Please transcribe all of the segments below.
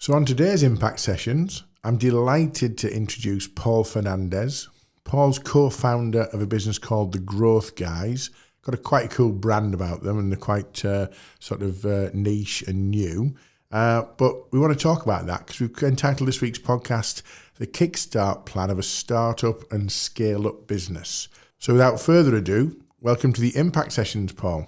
So on today's Impact Sessions, I'm delighted to introduce Paul Fernandez. Paul's co-founder of a business called The Growth Guys. Got quite a cool brand about them, and they're quite niche and new. But we want to talk about that because we've entitled this week's podcast, The Kickstart Plan of a Startup and Scale-Up Business. So without further ado, welcome to the Impact Sessions, Paul.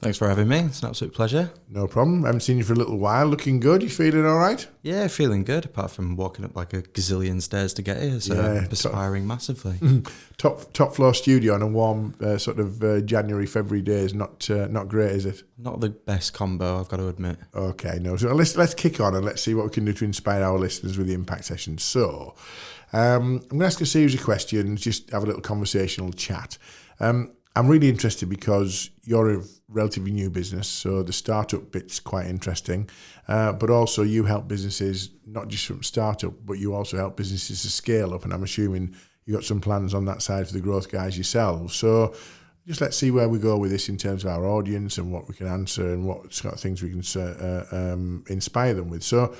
Thanks for having me. It's an absolute pleasure. No problem. I haven't seen you for a little while. Looking good. You feeling all right? Yeah, feeling good, apart from walking up like a gazillion stairs to get here, so I'm perspiring massively. Top floor studio on a warm January, February day is not great, is it? Not the best combo, I've got to admit. Okay, no. So let's kick on and let's see what we can do to inspire our listeners with the Impact Session. So I'm going to ask a series of questions, just have a little conversational chat. I'm really interested because you're a relatively new business, so the startup bit's quite interesting. But also you help businesses, not just from startup, but you also help businesses to scale up. And I'm assuming you got some plans on that side for the Growth Guys yourselves. So just let's see where we go with this in terms of our audience and what we can answer and what sort of things we can inspire them with. So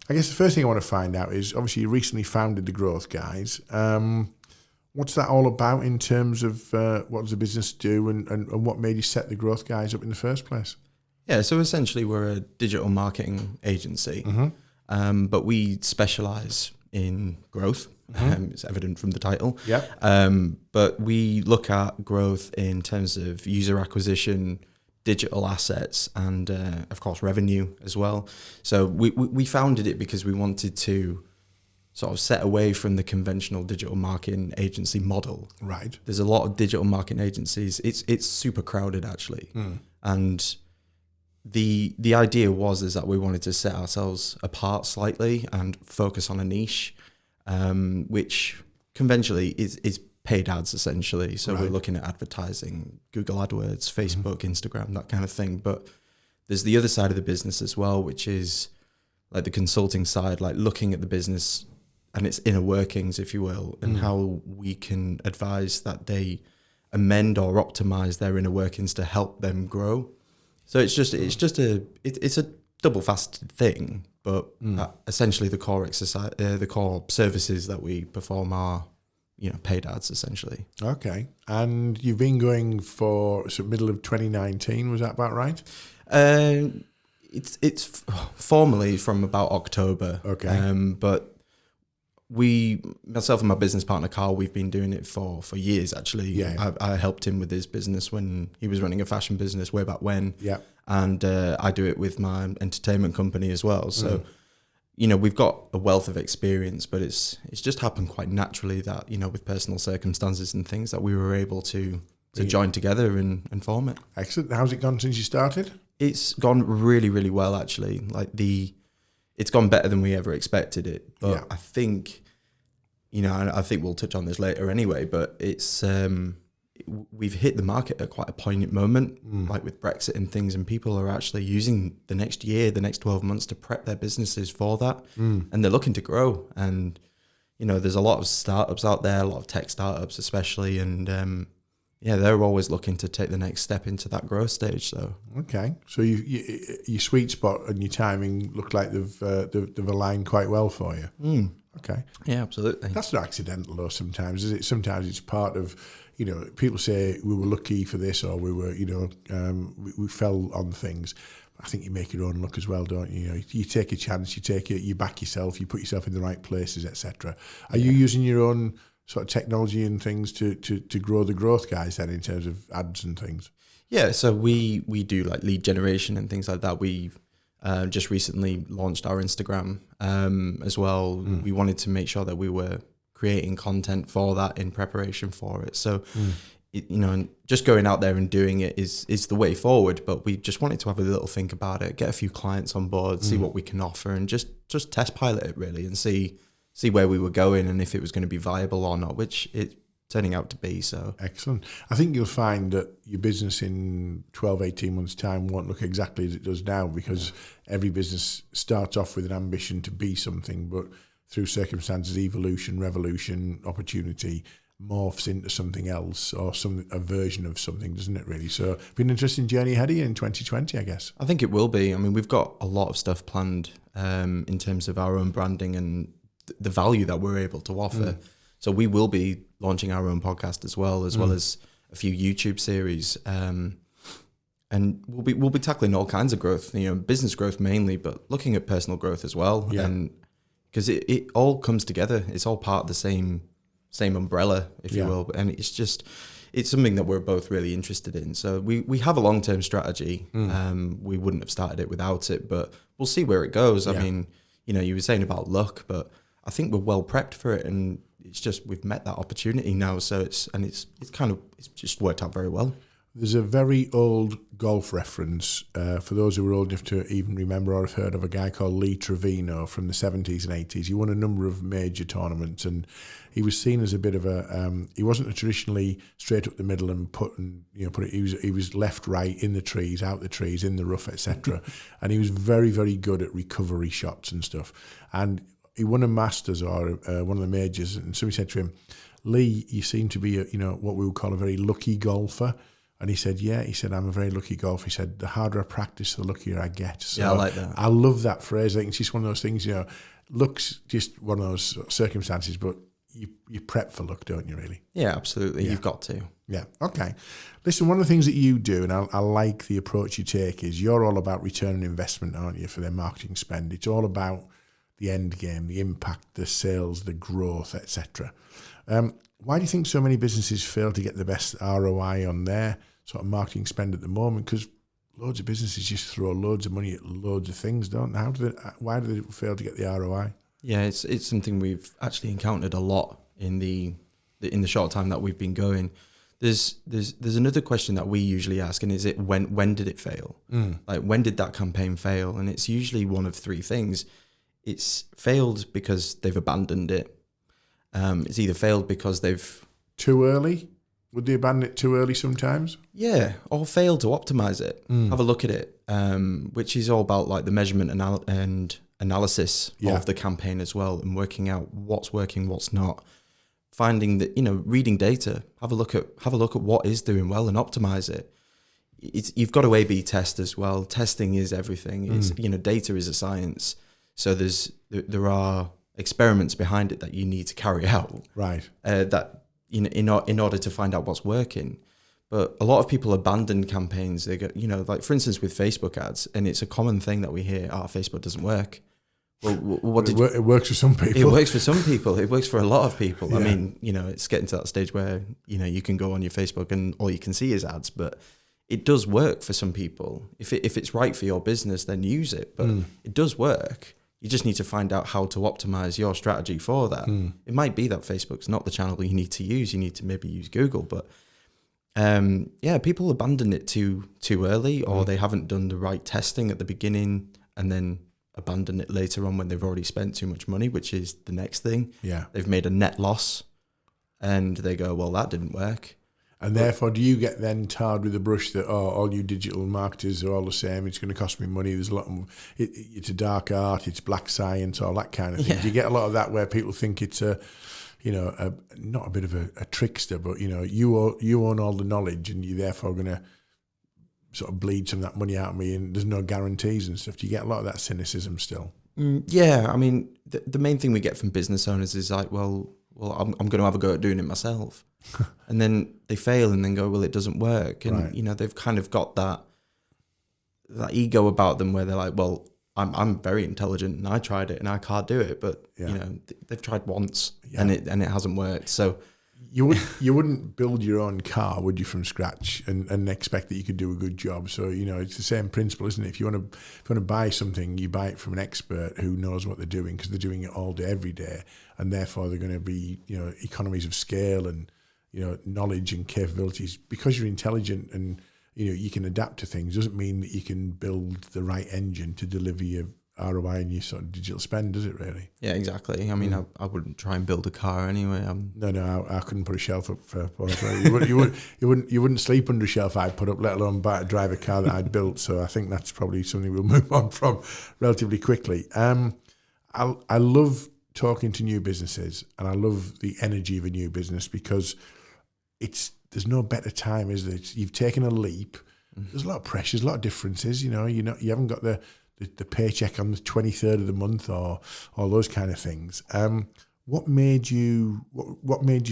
I guess the first thing I want to find out is, obviously you recently founded the Growth Guys. What's that all about in terms of what does the business do and what made you set the Growth Guys up in the first place? Yeah, so essentially we're a digital marketing agency, but we specialise in growth. It's evident from the title. Yeah. But we look at growth in terms of user acquisition, digital assets, and of course revenue as well. So we founded it because we wanted to sort of set away from the conventional digital marketing agency model. Right. There's a lot of digital marketing agencies. It's super crowded actually. And the idea is that we wanted to set ourselves apart slightly and focus on a niche, which conventionally is paid ads essentially. So we're looking at advertising, Google AdWords, Facebook, Instagram, that kind of thing. But there's the other side of the business as well, which is like the consulting side, like looking at the business and its inner workings, if you will, and how we can advise that they amend or optimize their inner workings to help them grow. So it's a double-faceted thing, but essentially the core services that we perform are, paid ads essentially. Okay, and you've been going for middle of 2019. Was that about right? It's formally from about October. Okay, but myself and my business partner Carl, we've been doing it for years actually. Yeah. I helped him with his business when he was running a fashion business way back when. Yeah. And I do it with my entertainment company as well. So, we've got a wealth of experience, but it's just happened quite naturally that, with personal circumstances and things that we were able to join together and form it. Excellent. How's it gone since you started? It's gone really, really well actually. It's gone better than we ever expected it. But I think, I think we'll touch on this later anyway, but it's, we've hit the market at quite a poignant moment, like with Brexit and things, and people are actually using the next year, the next 12 months to prep their businesses for that. And they're looking to grow. And, there's a lot of startups out there, a lot of tech startups especially. And, they're always looking to take the next step into that growth stage. So okay, so your sweet spot and your timing look like they've aligned quite well for you. Okay, yeah, absolutely. That's not accidental though. Sometimes is it? Sometimes it's part of people say we were lucky for this or we were we fell on things. I think you make your own luck as well, don't you? You take a chance, you back yourself, you put yourself in the right places, etc. Are you using your own sort of technology and things to grow the Growth Guys then in terms of ads and things? Yeah, so we do like lead generation and things like that. We've just recently launched our Instagram as well. We wanted to make sure that we were creating content for that in preparation for it. So, and just going out there and doing it is the way forward, but we just wanted to have a little think about it, get a few clients on board, see what we can offer and just test pilot it really and see where we were going and if it was going to be viable or not, which it's turning out to be. So excellent. I think you'll find that your business in 12, 18 months' time won't look exactly as it does now because every business starts off with an ambition to be something, but through circumstances, evolution, revolution, opportunity, morphs into something else or a version of something, doesn't it, really? So been an interesting journey ahead of you in 2020, I guess. I think it will be. I mean, we've got a lot of stuff planned in terms of our own branding and the value that we're able to offer. So we will be launching our own podcast as well as a few YouTube series. And we'll be tackling all kinds of growth, business growth mainly, but looking at personal growth as well. Yeah. And because it all comes together, it's all part of the same umbrella, if you will. And it's something that we're both really interested in. So we have a long-term strategy. We wouldn't have started it without it, but we'll see where it goes. I mean, you were saying about luck, but I think we're well prepped for it, and it's just we've met that opportunity now. So it's just worked out very well. There's a very old golf reference for those who are old enough to even remember or have heard of a guy called Lee Trevino from the 70s and 80s. He won a number of major tournaments, and he was seen as a bit of a. He wasn't a traditionally straight up the middle and put it. He was left, right, in the trees, out the trees, in the rough, etc. And he was very, very good at recovery shots and stuff. And he won a Masters or one of the majors, and somebody said to him, "Lee, you seem to be what we would call a very lucky golfer." And he said, yeah, I'm a very lucky golfer. He said, the harder I practice, the luckier I get. So yeah, I like that. I love that phrase. I think it's just one of those things, luck's just one of those circumstances, but you prep for luck, don't you, really? Yeah, absolutely. Yeah. You've got to. Yeah, okay. Listen, one of the things that you do, and I like the approach you take, is you're all about return on investment, aren't you, for their marketing spend. It's all about the end game, the impact, the sales, the growth, etc. Why do you think so many businesses fail to get the best ROI on their sort of marketing spend at the moment? Because loads of businesses just throw loads of money at loads of things, don't they? Why do they fail to get the ROI? Yeah, it's something we've actually encountered a lot in the short time that we've been going. There's another question that we usually ask, and is it when did it fail? Like, when did that campaign fail? And it's usually one of three things. It's failed because they've abandoned it. It's either failed because they've... Too early? Would they abandon it too early sometimes? Yeah, or failed to optimize it. Have a look at it, which is all about like the measurement and analysis of the campaign as well, and working out what's working, what's not. Finding that, reading data, have a look at what is doing well and optimize it. You've got to A/B test as well. Testing is everything. It's data is a science. So there are experiments behind it that you need to carry out, right? That in order to find out what's working. But a lot of people abandon campaigns. They go, like for instance with Facebook ads, and it's a common thing that we hear: Facebook doesn't work. Well, it works for some people. It works for some people. It works for a lot of people. Yeah. I mean, it's getting to that stage where you can go on your Facebook and all you can see is ads, but it does work for some people. If it's right for your business, then use it. But it does work. You just need to find out how to optimize your strategy for that. It might be that Facebook's not the channel you need to use. You need to maybe use Google. But people abandon it too early, or they haven't done the right testing at the beginning and then abandon it later on when they've already spent too much money, which is the next thing. Yeah. They've made a net loss and they go, well, that didn't work. And therefore, do you get then tarred with the brush that, all you digital marketers are all the same, it's going to cost me money, there's a lot of, it's a dark art, it's black science, all that kind of thing. Yeah. Do you get a lot of that where people think it's not a bit of a trickster, but, you own all the knowledge and you're therefore going to sort of bleed some of that money out of me and there's no guarantees and stuff? Do you get a lot of that cynicism still? Yeah, I mean, the main thing we get from business owners is like, well, I'm going to have a go at doing it myself. And then they fail and then go, well, it doesn't work. And, right. They've kind of got that ego about them where they're like, well, I'm very intelligent and I tried it and I can't do it. But, they've tried once and it hasn't worked. So you wouldn't build your own car, would you, from scratch and expect that you could do a good job? So, it's the same principle, isn't it? If you want to buy something, you buy it from an expert who knows what they're doing because they're doing it all day, every day. And therefore they're going to be, economies of scale and, knowledge and capabilities. Because you're intelligent and, you can adapt to things doesn't mean that you can build the right engine to deliver your ROI and your sort of digital spend, does it really? Yeah, exactly. I mean, I wouldn't try and build a car anyway. No, I couldn't put a shelf up for you wouldn't sleep under a shelf I'd put up, let alone drive a car that I'd built. So I think that's probably something we'll move on from relatively quickly. I love talking to new businesses, and I love the energy of a new business because there's no better time, is there? You've taken a leap. There's a lot of pressures, a lot of differences. You haven't got the paycheck on the 23rd of the month or all those kind of things. What made you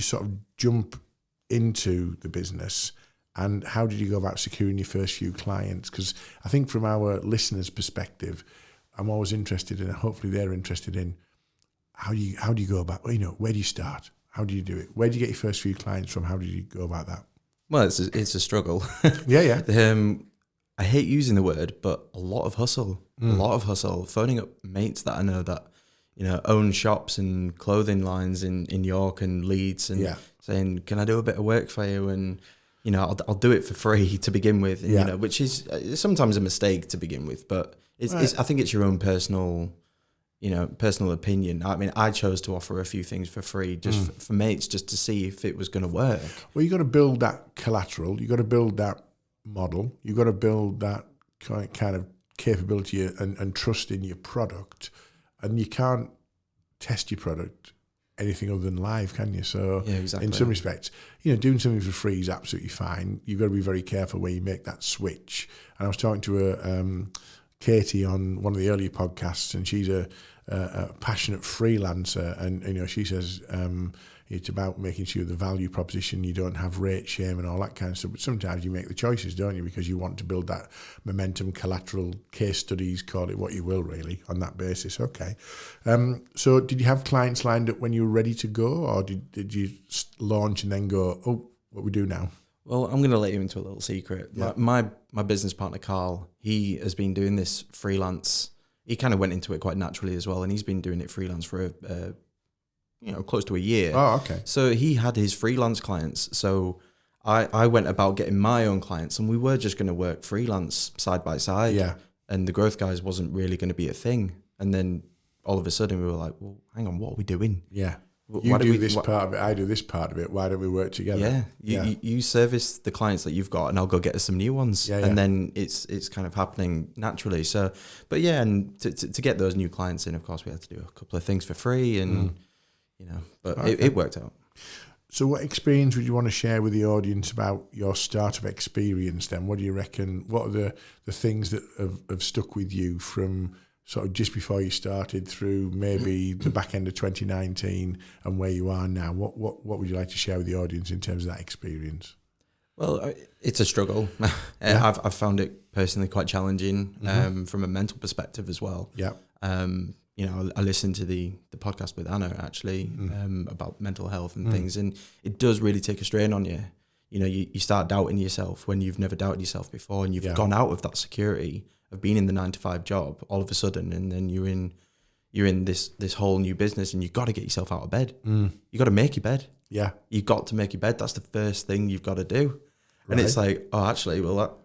sort of jump into the business, and how did you go about securing your first few clients? Because I think from our listeners' perspective, I'm always interested in, and hopefully they're interested in, how do you go about, where do you start? How do you do it? Where do you get your first few clients from? How did you go about that? Well, it's a struggle. Yeah. I hate using the word, but a lot of hustle. A lot of hustle. Phoning up mates that I know that, own shops and clothing lines in York and Leeds, and saying, can I do a bit of work for you? And, I'll do it for free to begin with, and, which is sometimes a mistake to begin with, but I think it's your own personal opinion. I mean, I chose to offer a few things for free just for mates, just to see if it was going to work. Well, you got to build that collateral. You got to build that model. You got to build that kind of capability and trust in your product. And you can't test your product anything other than live, can you? So in some respects, doing something for free is absolutely fine. You've got to be very careful where you make that switch. And I was talking to Katie on one of the earlier podcasts, and she's a passionate freelancer, and she says it's about making sure the value proposition, you don't have rate shame and all that kind of stuff. But sometimes you make the choices, don't you, because you want to build that momentum, collateral, case studies, call it what you will, really, on that basis. Okay. So did you have clients lined up when you were ready to go, or did you launch and then go, oh, what we do now? Well, I'm going to let you into a little secret. Yeah. My business partner, Carl, he has been doing this freelance. He kind of went into it quite naturally as well, and he's been doing it freelance for close to a year. Oh, okay. So he had his freelance clients. So I went about getting my own clients, and we were just going to work freelance side by side. Yeah. And the growth guys wasn't really going to be a thing. And then all of a sudden we were like, well, hang on, what are we doing? Yeah. You do this part of it, I do this part of it. Why don't we work together? Yeah, you service the clients that you've got, and I'll go get us some new ones. Yeah. And then it's kind of happening naturally. So, but yeah, and to get those new clients in, of course, we had to do a couple of things for free, and but it worked out. So, what experience would you want to share with the audience about your startup experience? Then, what do you reckon? What are the things that have stuck with you from sort of just before you started through maybe the back end of 2019 and where you are now? What would you like to share with the audience in terms of that experience? Well, it's a struggle. I've found it personally quite challenging from a mental perspective as well. Yeah. I listened to the podcast with Anna actually about mental health and things, and it does really take a strain on you. You start doubting yourself when you've never doubted yourself before, and you've gone out of that security of being in the 9-to-5 job all of a sudden, and then you're in this whole new business, and you've got to get yourself out of bed. You got to make your bed. Yeah, you've got to make your bed. That's the first thing you've got to do. Right. And it's like, oh, actually, well,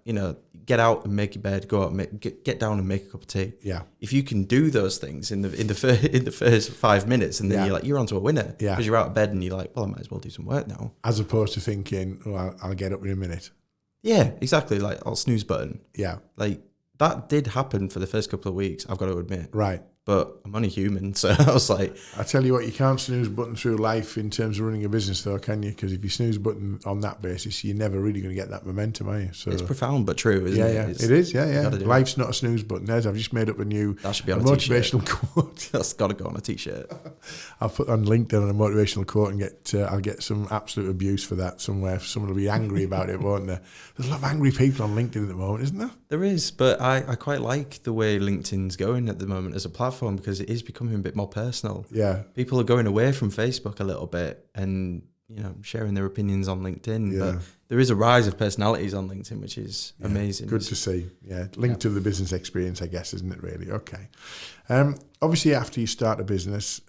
get out and make your bed. Go out, get down and make a cup of tea. Yeah. If you can do those things in the first 5 minutes, and then you're onto a winner. Yeah. Because you're out of bed and you're like, well, I might as well do some work now. As opposed to thinking, oh, I'll get up in a minute. Yeah, exactly. Like, I'll snooze button. Yeah. Like, that did happen for the first couple of weeks, I've got to admit. Right. But I'm only human, so I was like... I tell you what, you can't snooze button through life in terms of running a business, though, can you? Because if you snooze button on that basis, you're never really going to get that momentum, are you? So it's profound but true, isn't it? Yeah, it is, yeah. Life's not a snooze button. I've just made up a new motivational quote. That's got to go on a T-shirt. I'll put on LinkedIn a motivational quote and I'll get some absolute abuse for that somewhere. Someone will be angry about it, won't there? There's a lot of angry people on LinkedIn at the moment, isn't there? There is, but I quite like the way LinkedIn's going at the moment as a platform, because it is becoming a bit more personal. Yeah. People are going away from Facebook a little bit and, sharing their opinions on LinkedIn. Yeah. But there is a rise of personalities on LinkedIn, which is amazing. Good to see. Yeah. Linked to the business experience, I guess, isn't it really? Okay. Obviously, after you start a business,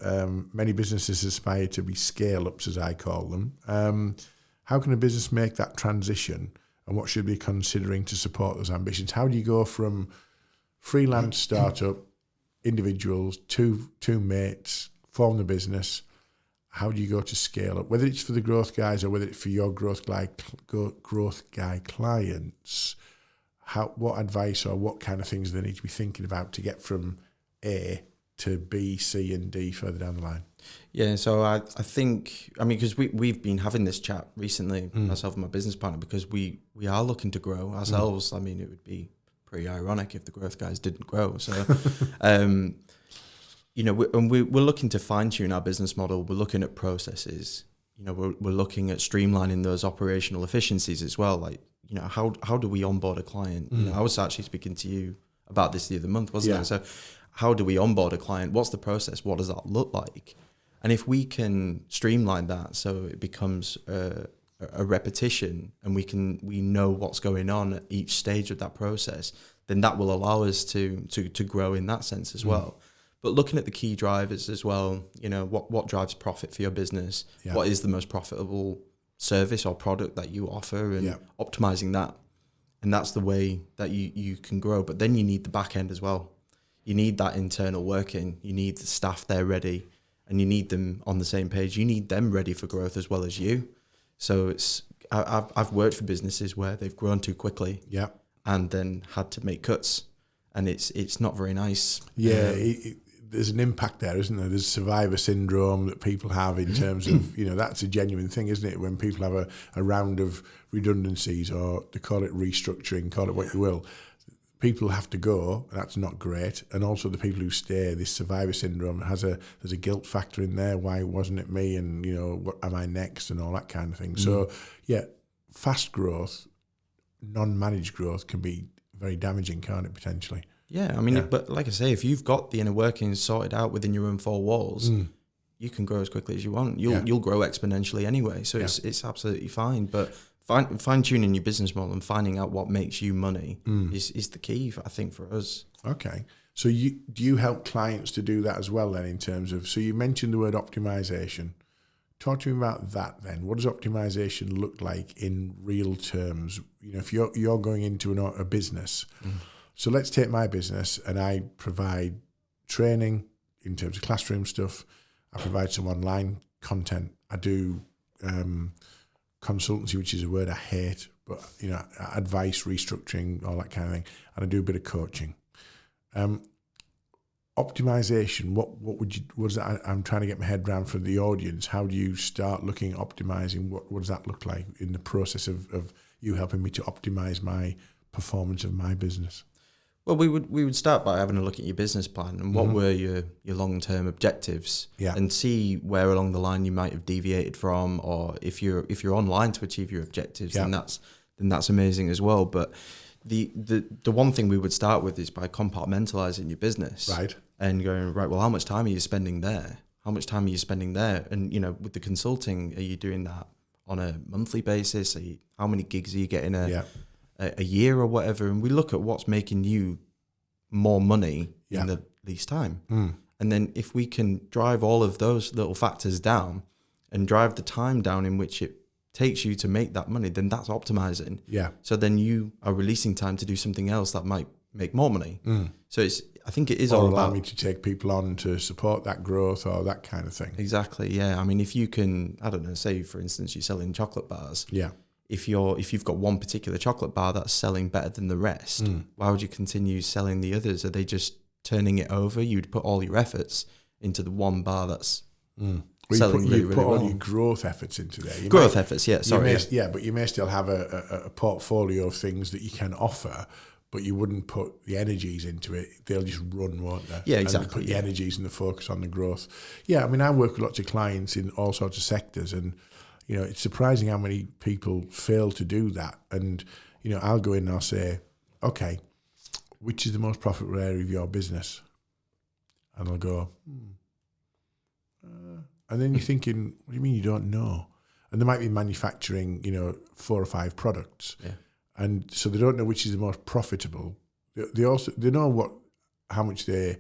many businesses aspire to be scale-ups, as I call them. How can a business make that transition, and what should we be considering to support those ambitions? How do you go from freelance startup, individuals, two mates, form the business? How do you go to scale up? Whether it's for the growth guys or whether it's for your growth guy clients, what advice or what kind of things they need to be thinking about to get from A to B, C, and D further down the line? Yeah, so I think, I mean, because we've been having this chat recently, myself and my business partner, because we are looking to grow ourselves. I mean, it would be pretty ironic if the growth guys didn't grow. So, you know, we're looking to fine tune our business model. We're looking at processes. You know, we're looking at streamlining those operational efficiencies as well. Like, you know, how do we onboard a client? You know, I was actually speaking to you about this the other month, wasn't I? So, how do we onboard a client? What's the process? What does that look like? And if we can streamline that so it becomes a repetition, and we know what's going on at each stage of that process, then that will allow us to grow in that sense as well. But looking at the key drivers as well, you know, what drives profit for your business? Yeah. What is the most profitable service or product that you offer, and optimizing that. And that's the way that you can grow. But then you need the back end as well. You need that internal working. You need the staff there ready, and you need them on the same page. You need them ready for growth as well as you. So I've worked for businesses where they've grown too quickly, and then had to make cuts, and it's not very nice. Yeah, there's an impact there, isn't there? There's survivor syndrome that people have in terms of, you know, that's a genuine thing, isn't it? When people have a round of redundancies, or they call it restructuring, call it what you will, people have to go, and that's not great. And also the people who stay, this survivor syndrome there's a guilt factor in there. Why wasn't it me? And, you know, what am I next? And all that kind of thing. So, yeah, fast growth, non-managed growth can be very damaging, can't it, potentially? Yeah, I mean, but like I say, if you've got the inner workings sorted out within your own four walls, you can grow as quickly as you want. You'll grow exponentially anyway, so it's absolutely fine. But fine tuning your business model and finding out what makes you money is the key, I think, for us. Okay, so do you help clients to do that as well then, in terms of? So you mentioned the word optimization. Talk to me about that then. What does optimization look like in real terms? You know, if you're going into a business. So let's take my business, and I provide training in terms of classroom stuff. I provide some online content. I do consultancy, which is a word I hate, but, you know, advice, restructuring, all that kind of thing. And I do a bit of coaching. Optimization, what is that? I'm trying to get my head around for the audience. How do you start looking at optimizing? What does that look like in the process of you helping me to optimize my performance of my business? Well, we would start by having a look at your business plan and what were your long-term objectives, and see where along the line you might have deviated from, or if you're online to achieve your objectives, then that's amazing as well. But the one thing we would start with is by compartmentalizing your business, right, and going, right, well, how much time are you spending there? How much time are you spending there? And, you know, with the consulting, are you doing that on a monthly basis? How many gigs are you getting a year or whatever? And we look at what's making you more money in the least time. And then if we can drive all of those little factors down and drive the time down in which it takes you to make that money, then that's optimizing. So then you are releasing time to do something else that might make more money. So I think it is all allow about me to take people on to support that growth or that kind of thing. Exactly. Yeah. I mean, if you can, I don't know, say for instance you're selling chocolate bars. If you've got one particular chocolate bar that's selling better than the rest, why would you continue selling the others? Are they just turning it over? You'd put all your efforts into the one bar that's selling really well. You put all your growth efforts into there. But you may still have a portfolio of things that you can offer, but you wouldn't put the energies into it. They'll just run, won't they? Yeah, exactly. And put the energies and the focus on the growth. Yeah, I mean, I work with lots of clients in all sorts of sectors, and, you know, it's surprising how many people fail to do that. And, you know, I'll go in and I'll say, okay, which is the most profitable area of your business? And I'll go, and then you're thinking, what do you mean you don't know? And they might be manufacturing, you know, 4 or 5 products. And so they don't know which is the most profitable. They know how much they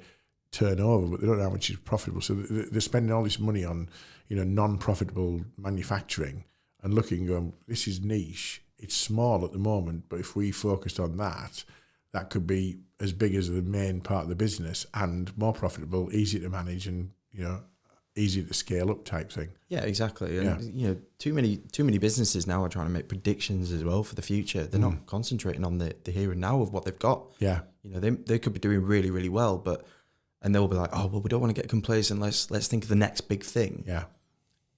turn over, but they don't know how much is profitable. So they're spending all this money on, you know, non-profitable manufacturing, and looking, going, this is niche. It's small at the moment, but if we focused on that, that could be as big as the main part of the business and more profitable, easy to manage, and, you know, easy to scale up type thing. Yeah, exactly. And you know, too many businesses now are trying to make predictions as well for the future. They're not concentrating on the here and now of what they've got. You know, they could be doing really, really well, but and they'll be like, oh, well, we don't want to get complacent. Let's think of the next big thing. Yeah.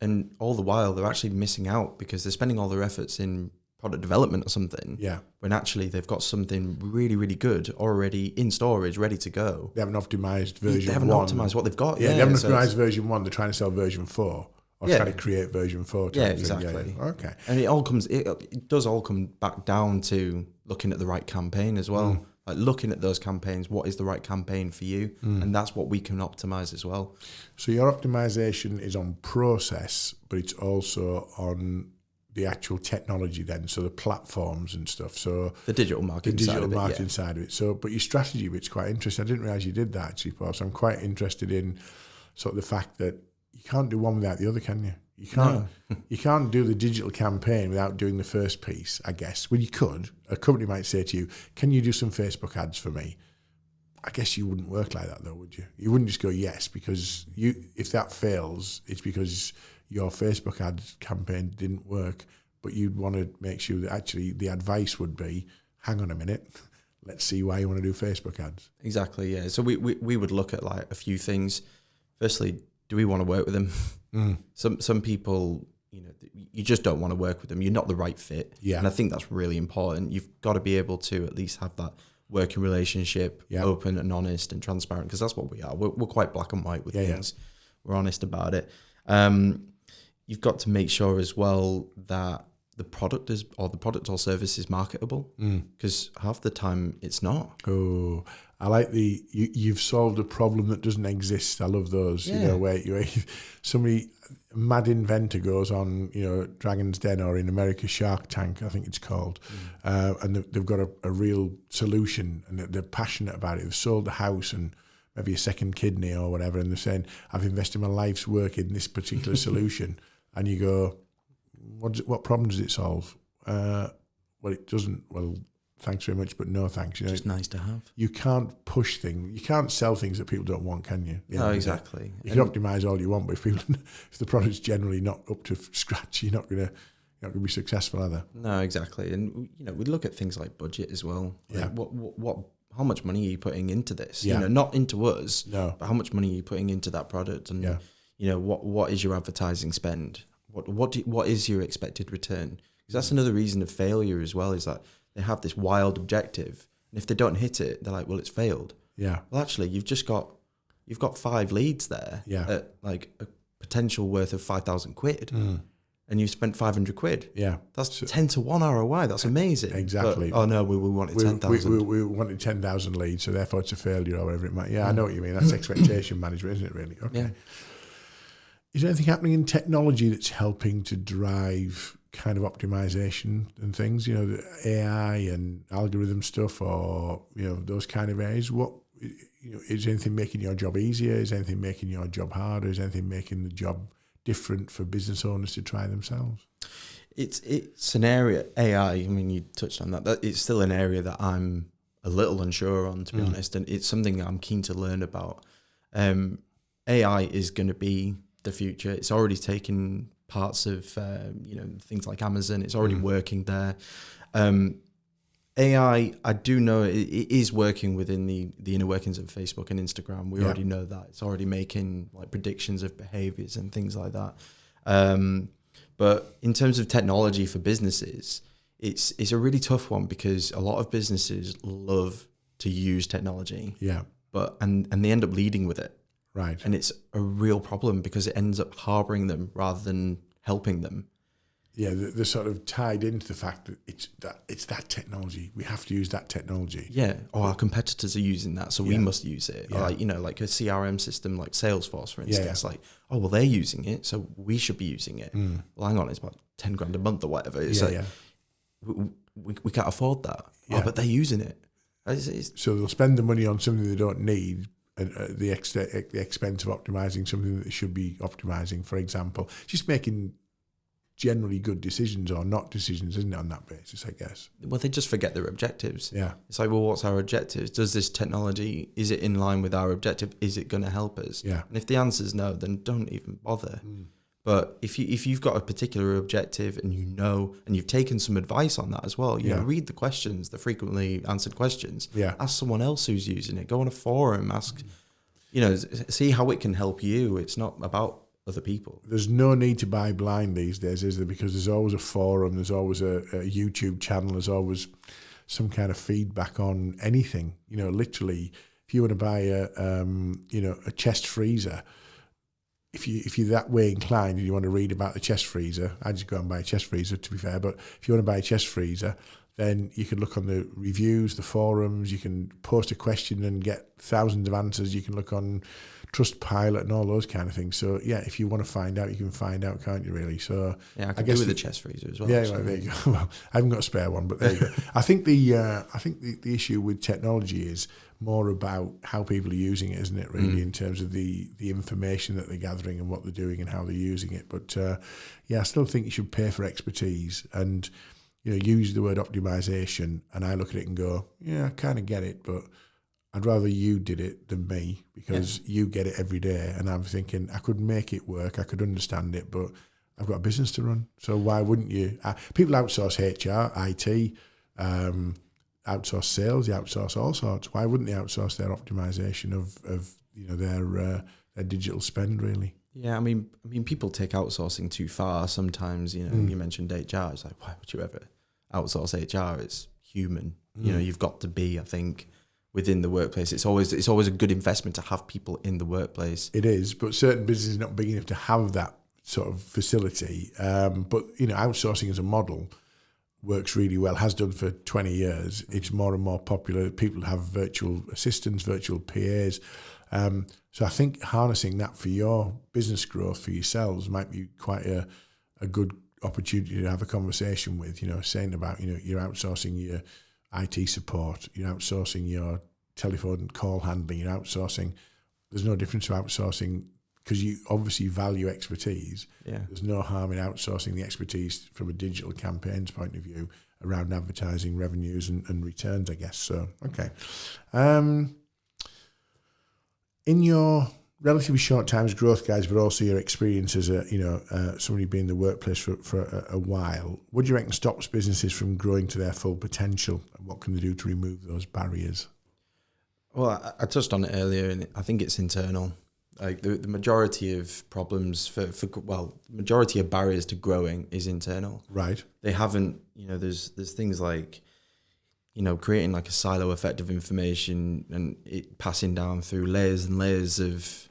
And all the while, they're actually missing out because they're spending all their efforts in product development or something. Yeah. When actually they've got something really, really good already in storage, ready to go. They haven't optimized version 1. They haven't optimized what they've got. Yeah, they haven't optimized version 1. They're trying to sell version 4. Or Yeah. trying to create version 4. Yeah, Thing. exactly. Yeah. Okay. And it does all come back down to looking at the right campaign as well. Like looking at those campaigns, what is the right campaign for you? And that's what we can optimize as well. So your optimization is on process, but it's also on the actual technology then, so the platforms and stuff. So The digital marketing side of it. Side of it. So, but your strategy bit's quite interesting. I didn't realise you did that actually, Paul. So I'm quite interested in sort of the fact that you can't do one without the other, can you? You can't. No. You can't do the digital campaign without doing the first piece, I guess. Well, you could. A company might say to you, "Can you do some Facebook ads for me?" I guess you wouldn't work like that, though, would you? You wouldn't just go yes, because if that fails, it's because your Facebook ads campaign didn't work. But you'd want to make sure that actually the advice would be, "Hang on a minute, let's see why you want to do Facebook ads." Exactly. Yeah. So we would look at like a few things. Firstly, do we want to work with them? Some people, you just don't want to work with them. You're not the right fit. Yeah. And I think that's really important. You've got to be able to at least have that working relationship, open and honest and transparent, because that's what we are. We're quite black and white with things. Yeah. We're honest about it. You've got to make sure as well that the product or service is marketable, because half the time it's not. Oh, I like you've solved a problem that doesn't exist. I love those. Yeah. Where somebody, a mad inventor goes on, Dragon's Den or in America Shark Tank, I think it's called, and they've got a real solution and they're passionate about it. They've sold the house and maybe a second kidney or whatever, and they're saying, "I've invested my life's work in this particular solution." And you go, what problem does it solve? Well, it doesn't. Well, thanks very much, but no thanks. Just nice to have. You can't push things. You can't sell things that people don't want, can you? No, exactly. You can optimize all you want, but if the product's generally not up to scratch, you're not gonna be successful, are they? No, exactly. And we look at things like budget as well. Yeah. Like what how much money are you putting into this? Yeah. Not into us. No. But how much money are you putting into that product? And what is your advertising spend? What is your expected return? Because that's another reason of failure as well, is that they have this wild objective, and if they don't hit it, they're like, well, it's failed. Yeah. Well, actually, you've got 5 leads there at like a potential worth of 5,000 quid, and you spent 500 quid. Yeah. That's 10 to 1 ROI. That's amazing. Exactly. But, oh no, we wanted 10,000. We wanted 10,000 leads, so therefore it's a failure or whatever it might. Yeah, I know what you mean. That's expectation management, isn't it? Really? Okay. Yeah. Is there anything happening in technology that's helping to drive kind of optimization and things? The AI and algorithm stuff, or those kind of areas. What is anything making your job easier? Is anything making your job harder? Is anything making the job different for business owners to try themselves? It's an area, AI. I mean, you touched on that. It's still an area that I'm a little unsure on, to be honest, and it's something I'm keen to learn about. AI is going to be the future. It's already taken parts of things like Amazon. It's already working there. AI, I do know it is working within the inner workings of Facebook and Instagram. We already know that. It's already making like predictions of behaviors and things like that. But in terms of technology for businesses, it's a really tough one, because a lot of businesses love to use technology. Yeah. And they end up leading with it. Right. And it's a real problem because it ends up harboring them rather than helping them. Yeah, they're sort of tied into the fact that it's that technology. We have to use that technology. Yeah. Or our competitors are using that, so we must use it. Yeah. Or like a CRM system like Salesforce, for instance. Yeah. Like, oh, well, they're using it, so we should be using it. Well, hang on, it's about 10 grand a month or whatever. It's we can't afford that. Yeah. Oh, but they're using it. So they'll spend the money on something they don't need, at the expense of optimizing something that they should be optimizing. For example, just making generally good decisions or not decisions, isn't it, on that basis, I guess? Well, they just forget their objectives. Yeah. It's like, well, what's our objectives? Does this technology, is it in line with our objective? Is it going to help us? Yeah. And if the answer is no, then don't even bother. But if you've got a particular objective and and you've taken some advice on that as well, read the questions, the frequently answered questions. Yeah. Ask someone else who's using it. Go on a forum, ask see how it can help you. It's not about other people. There's no need to buy blind these days, is there? Because there's always a forum, there's always a YouTube channel, there's always some kind of feedback on anything. Literally, if you want to buy a chest freezer, if you're that way inclined and you want to read about the chest freezer, I just go and buy a chest freezer, to be fair. But if you want to buy a chest freezer, then you can look on the reviews, the forums, you can post a question and get thousands of answers. You can look on Trustpilot and all those kind of things. So yeah, if you want to find out, you can find out, can't you? Really? So yeah, I guess do with the chest freezer as well. Yeah, right, there you go. Well, I haven't got a spare one, but there you go. I think the issue with technology is more about how people are using it, isn't it? Really, in terms of the information that they're gathering and what they're doing and how they're using it. But yeah, I still think you should pay for expertise and use the word optimization. And I look at it and go, yeah, I kind of get it, but I'd rather you did it than me, because you get it every day. And I'm thinking I could make it work, I could understand it, but I've got a business to run. So why wouldn't you? People outsource HR, IT, outsource sales, they outsource all sorts. Why wouldn't they outsource their optimization of their digital spend, really? Yeah, I mean, people take outsourcing too far sometimes. You mentioned HR. It's like, why would you ever outsource HR? It's human. You've got to be, I think, within the workplace. It's always a good investment to have people in the workplace. It is, but certain businesses are not big enough to have that sort of facility. But outsourcing as a model works really well, has done for 20 years. It's more and more popular. People have virtual assistants, virtual PAs. So I think harnessing that for your business growth, for yourselves, might be quite a good opportunity to have a conversation with, saying about, you're outsourcing your IT support, you're outsourcing your telephone call handling, you're outsourcing. There's no difference to outsourcing, because you obviously value expertise. Yeah. There's no harm in outsourcing the expertise from a digital campaigns point of view around advertising revenues and returns, I guess. So, okay. In your relatively short time as growth guys, but also your experience as somebody being in the workplace for a while, what do you reckon stops businesses from growing to their full potential? And what can they do to remove those barriers? Well, I touched on it earlier, and I think it's internal. Like the majority of problems majority of barriers to growing is internal. Right. They haven't, there's things like, creating like a silo effect of information and it passing down through layers and layers of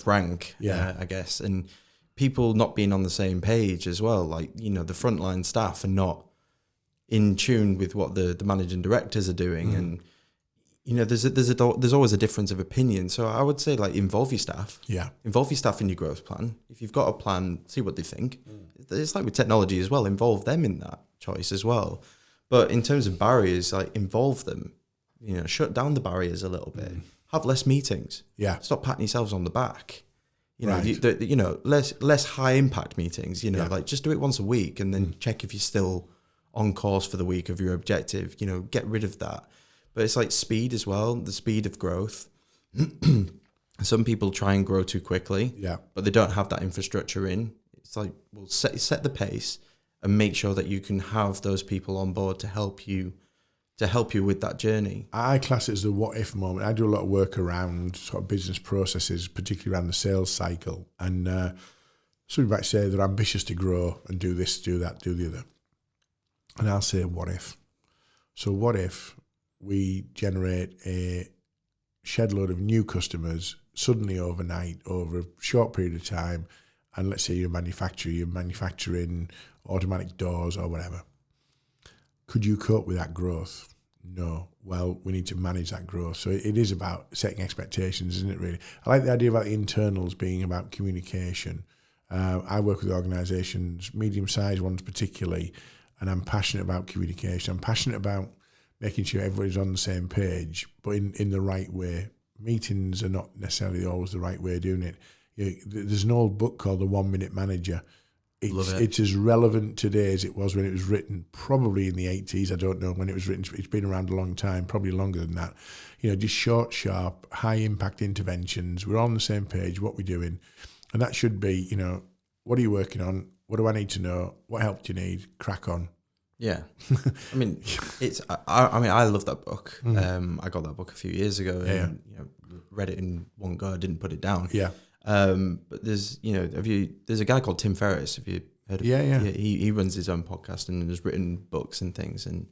rank, I guess, and people not being on the same page as well. Like, the frontline staff are not in tune with what the managing directors are doing, and there's always a difference of opinion. So I would say, like, involve your staff. Yeah. Involve your staff in your growth plan. If you've got a plan, see what they think. It's like with technology as well. Involve them in that choice as well. But in terms of barriers, like, involve them. Shut down the barriers a little bit. Have less meetings. Yeah. Stop patting yourselves on the back. Right. Less high impact meetings. Like, just do it once a week and then check if you're still on course for the week of your objective. Get rid of that. But it's like speed as well, the speed of growth. Some people try and grow too quickly, but they don't have that infrastructure in. It's like, well, set the pace and make sure that you can have those people on board to help you with that journey. I class it as the what if moment. I do a lot of work around sort of business processes, particularly around the sales cycle. And somebody might say they're ambitious to grow and do this, do that, do the other. And I'll say, what if? So what if we generate a shed load of new customers suddenly overnight over a short period of time, and let's say you're manufacturing automatic doors or whatever. Could you cope with that growth? No. Well, we need to manage that growth. So it is about setting expectations, isn't it, really? I like the idea about the internals being about communication. I work with organisations, medium-sized ones particularly, and I'm passionate about communication. I'm passionate about making sure everybody's on the same page, but in the right way. Meetings are not necessarily always the right way of doing it. There's an old book called The 1 Minute Manager. It's as relevant today as it was when it was written, probably in the 80s. I don't know when it was written. It's been around a long time, probably longer than that. Just short, sharp, high-impact interventions. We're all on the same page, what we're doing. And that should be, what are you working on? What do I need to know? What help do you need? Crack on. Yeah. I mean, I love that book. I got that book a few years ago and read it in one go. I didn't put it down. Yeah. But there's a guy called Tim Ferriss. Have you heard of him? Yeah. He runs his own podcast and has written books and things. And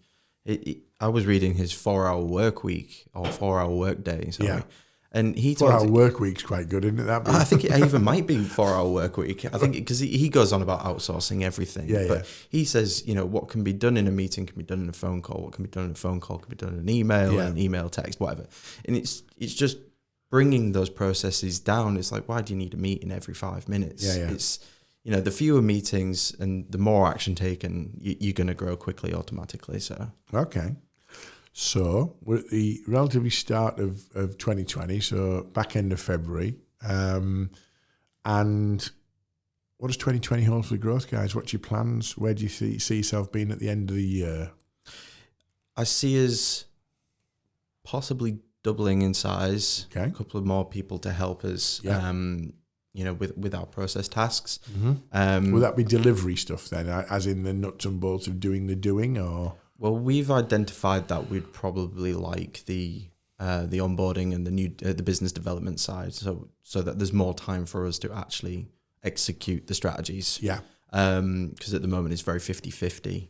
I was reading his 4-hour work week or 4-hour work day. Sorry. Yeah. And he 4-hour work week's quite good, isn't it? That I think it even might be 4-hour work week. I think because he goes on about outsourcing everything. But he says, what can be done in a meeting can be done in a phone call. What can be done in a phone call can be done in an email, and email, text, whatever. And it's just bringing those processes down. It's like, why do you need a meeting every 5 minutes? It's the fewer meetings and the more action taken, you're going to grow quickly automatically. So okay. So we're at the relatively start of 2020, so back end of February. And what does 2020 hold for the growth, guys? What's your plans? Where do you see yourself being at the end of the year? I see us possibly doubling in size. Okay. A couple of more people to help us, with our process tasks. Mm-hmm. Will that be delivery stuff then, as in the nuts and bolts of doing the doing, or...? Well, we've identified that we'd probably like the onboarding and the business development side, so that there's more time for us to actually execute the strategies. Yeah. Because at the moment it's very 50-50.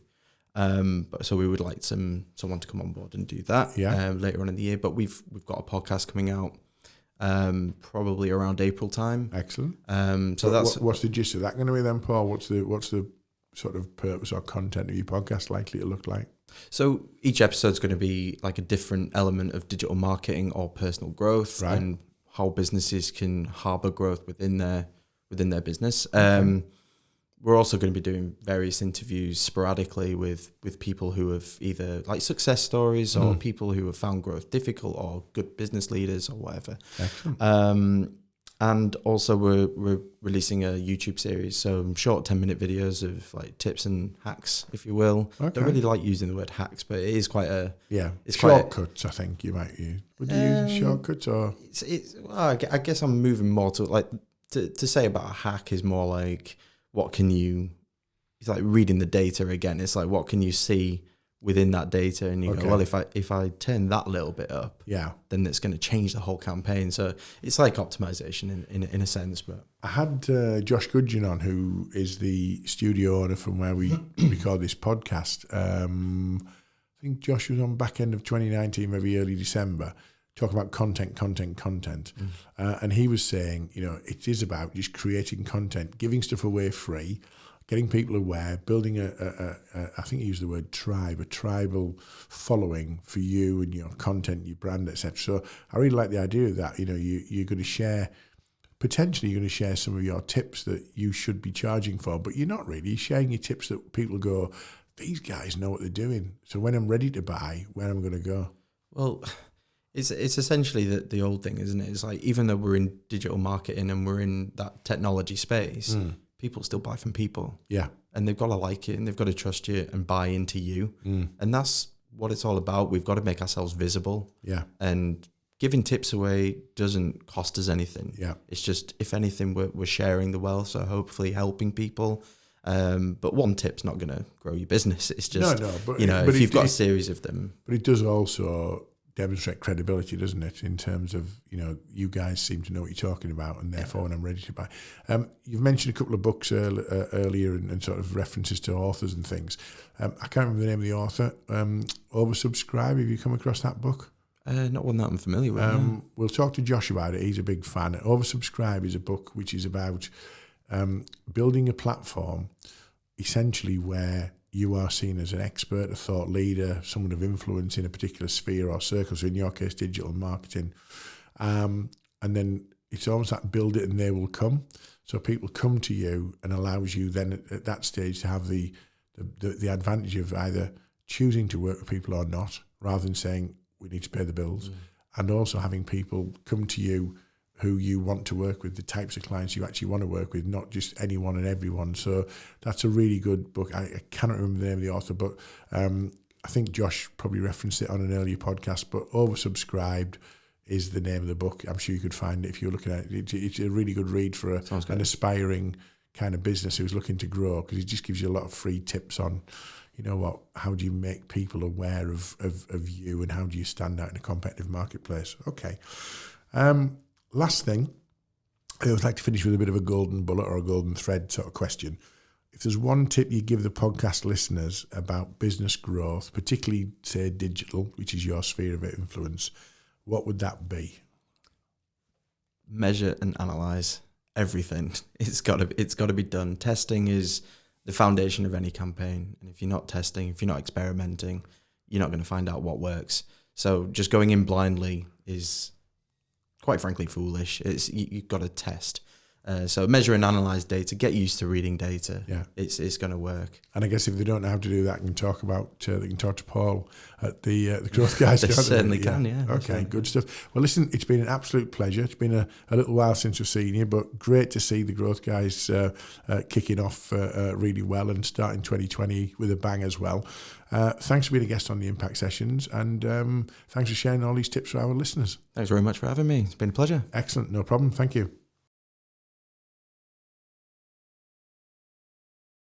But so we would like someone to come on board and do that. Later on in the year. But we've got a podcast coming out probably around April time. Excellent. So that's what's the gist of that going to be then, Paul? What's the sort of purpose or content of your podcast likely to look like? So each episode's going to be like a different element of digital marketing or personal growth, and how businesses can harbour growth within their business. Okay. We're also going to be doing various interviews sporadically with people who have either like success stories or people who have found growth difficult or good business leaders or whatever. Excellent. And also we're releasing a YouTube series, so short 10-minute videos of like tips and hacks, if you will. Okay. Don't really like using the word hacks, but it is quite a... Yeah, it's shortcuts, I think you might use. Would you use shortcuts or...? I guess I'm moving more to like... To say about a hack is more like, what can you... It's like reading the data again. It's like, what can you see within that data, and you go, well, if I turn that little bit up, then it's going to change the whole campaign. So it's like optimization in a sense. But I had Josh Gudgeon on, who is the studio owner from where we record this podcast. I think Josh was on back end of 2019, maybe early December, talking about content. And he was saying, it is about just creating content, giving stuff away free, getting people aware, building I think he used the word tribe, a tribal following for you and your content, your brand, etc. So I really like the idea of that. You're going to share, potentially you're going to share some of your tips that you should be charging for, but you're not really. You're sharing your tips that people go, these guys know what they're doing. So when I'm ready to buy, where am I going to go? Well, it's essentially the old thing, isn't it? It's like, even though we're in digital marketing and we're in that technology space, people still buy from people. Yeah. And they've got to like it and they've got to trust you and buy into you. And that's what it's all about. We've got to make ourselves visible. Yeah. And giving tips away doesn't cost us anything. Yeah. It's just, if anything, we're sharing the wealth. So hopefully helping people. But one tip's not going to grow your business. It's just, but if you've got a series of them. But it does also demonstrate credibility, doesn't it, in terms of, you guys seem to know what you're talking about, and therefore when I'm ready to buy. You've mentioned a couple of books earlier and sort of references to authors and things. I can't remember the name of the author. Oversubscribe, have you come across that book? Not one that I'm familiar with. We'll talk to Josh about it. He's a big fan. Oversubscribe is a book which is about building a platform essentially where you are seen as an expert, a thought leader, someone of influence in a particular sphere or circle. So in your case, digital marketing. And then it's almost like build it and they will come. So people come to you and allows you then at that stage to have the advantage of either choosing to work with people or not, rather than saying we need to pay the bills. And also having people come to you who you want to work with, the types of clients you actually want to work with, not just anyone and everyone. So that's a really good book. I cannot remember the name of the author, but I think Josh probably referenced it on an earlier podcast, but Oversubscribed is the name of the book. I'm sure you could find it if you're looking at it. It's a really good read for an aspiring kind of business who's looking to grow, because it just gives you a lot of free tips on, you know what, how do you make people aware of you, and how do you stand out in a competitive marketplace? Okay. Last thing, I always like to finish with a bit of a golden bullet or a golden thread sort of question. If there's one tip you give the podcast listeners about business growth, particularly, say, digital, which is your sphere of influence, what would that be? Measure and analyze everything. It's got to be done. Testing is the foundation of any campaign. And if you're not testing, if you're not experimenting, you're not going to find out what works. So just going in blindly is, quite frankly, foolish. You've got to test. So measure and analyze data. Get used to reading data. Yeah, it's going to work. And I guess if they don't know how to do that, they can talk to Paul at the Growth Guys. They certainly can. Yeah. Okay, good stuff. Well, listen, it's been an absolute pleasure. It's been a little while since we've seen you, but great to see the Growth Guys kicking off really well and starting 2020 with a bang as well. Thanks for being a guest on the Impact Sessions, and thanks for sharing all these tips for our listeners. Thanks very much for having me. It's been a pleasure. Excellent, no problem. Thank you.